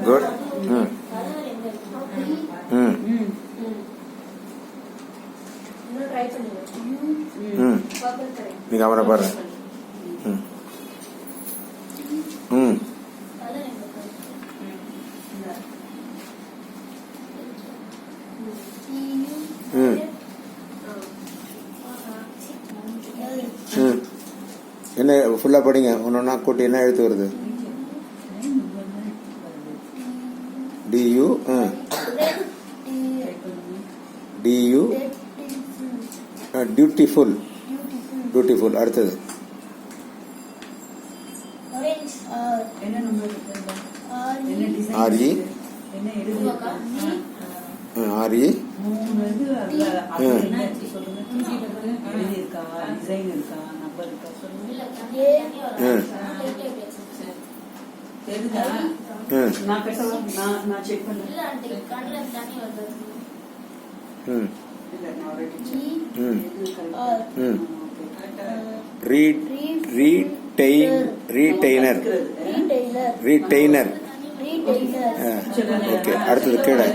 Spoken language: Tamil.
குட். நீ கவனம் பாரு. என்ன ஃபுல்லா படிங்க. ஒன்னொன்னா கூட்டி என்ன எழுத்து வருது? டியூ டியூ டியூட்டிஃபுல் பியூட்டிஃபுல். அடுத்தது ஆர்இ ஆர்இ ரீடைனர். ஓகே. அடுத்தது கீழே